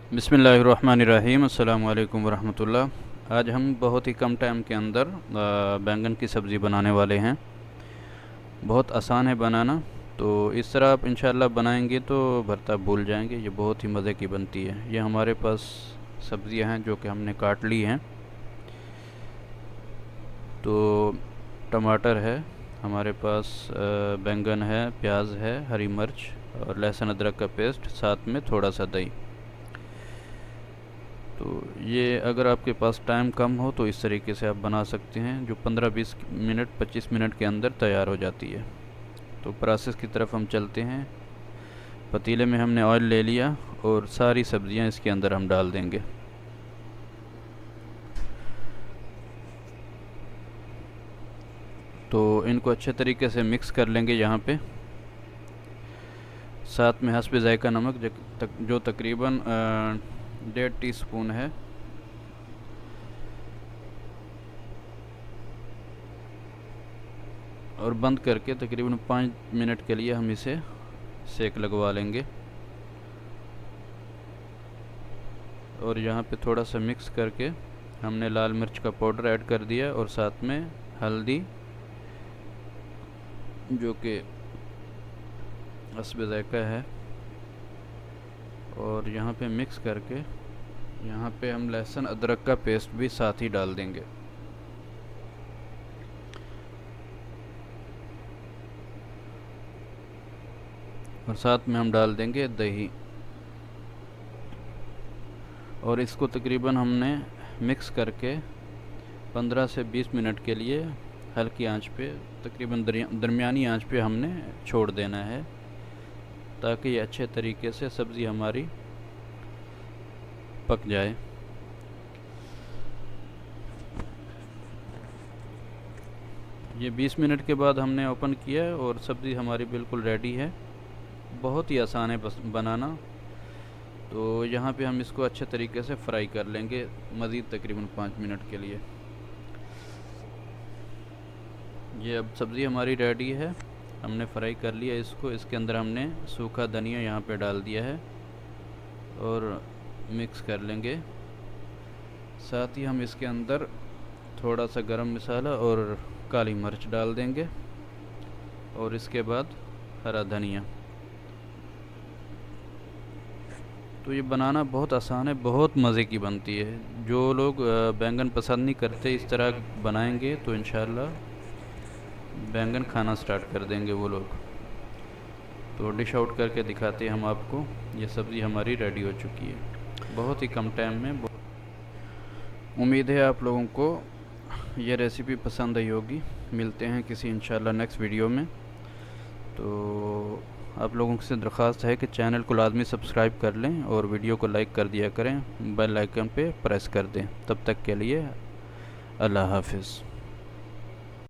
बिस्मिल्लाहिर्रहमानिर्रहीम। अस्सलाम वालेकुम वरहमतुल्लाह। आज हम बहुत ही कम टाइम के अंदर बैंगन की सब्ज़ी बनाने वाले हैं। बहुत आसान है बनाना, तो इस तरह आप इंशाल्लाह बनाएंगे तो भरता भूल जाएंगे। ये बहुत ही मज़े की बनती है। ये हमारे पास सब्ज़ियां हैं जो कि हमने काट ली हैं। तो टमाटर है हमारे पास, बैंगन है, प्याज है, हरी मिर्च और लहसुन अदरक का पेस्ट, साथ में थोड़ा सा दही। तो ये अगर आपके पास टाइम कम हो तो इस तरीके से आप बना सकते हैं, जो 15-20 मिनट 25 मिनट के अंदर तैयार हो जाती है। तो प्रोसेस की तरफ हम चलते हैं। पतीले में हमने ऑयल ले लिया और सारी सब्जियां इसके अंदर हम डाल देंगे। तो इनको अच्छे तरीके से मिक्स कर लेंगे यहाँ पे। साथ में हस्बे ज़ायका नमक जो तकरीबन 1.5 टीस्पून है। और बंद करके तकरीबन 5 मिनट के लिए हम इसे सेक लगवा लेंगे। और यहाँ पे थोड़ा सा मिक्स करके हमने लाल मिर्च का पाउडर ऐड कर दिया और साथ में हल्दी, जो कि हस्बे ज़ायका है। और यहाँ पे मिक्स करके यहाँ पे हम लहसुन अदरक का पेस्ट भी साथ ही डाल देंगे। और साथ में हम डाल देंगे दही। और इसको तकरीबन हमने मिक्स करके 15 से 20 मिनट के लिए हल्की आंच पे, तकरीबन दरमियानी आंच पे हमने छोड़ देना है, ताकि ये अच्छे तरीके से सब्ज़ी हमारी पक जाए। ये 20 मिनट के बाद हमने ओपन किया और सब्ज़ी हमारी बिल्कुल रेडी है। बहुत ही आसान है बनाना। तो यहाँ पे हम इसको अच्छे तरीके से फ्राई कर लेंगे मज़ीद तकरीबन 5 मिनट के लिए। ये अब सब्ज़ी हमारी रेडी है, हमने फ्राई कर लिया इसको। इसके अंदर हमने सूखा धनिया यहाँ पे डाल दिया है और मिक्स कर लेंगे। साथ ही हम इसके अंदर थोड़ा सा गरम मसाला और काली मिर्च डाल देंगे और इसके बाद हरा धनिया। तो ये बनाना बहुत आसान है, बहुत मज़े की बनती है। जो लोग बैंगन पसंद नहीं करते, इस तरह बनाएंगे तो इंशाल्लाह बैंगन खाना स्टार्ट कर देंगे वो लोग। तो डिश आउट करके दिखाते हैं हम आपको। ये सब्ज़ी हमारी रेडी हो चुकी है बहुत ही कम टाइम में। उम्मीद है आप लोगों को ये रेसिपी पसंद आई होगी। मिलते हैं किसी इंशाल्लाह नेक्स्ट वीडियो में। तो आप लोगों से दरख्वास्त है कि चैनल को लाजमी सब्सक्राइब कर लें और वीडियो को लाइक कर दिया करें, बेल आइकन पे प्रेस कर दें। तब तक के लिए अल्लाह हाफिज़।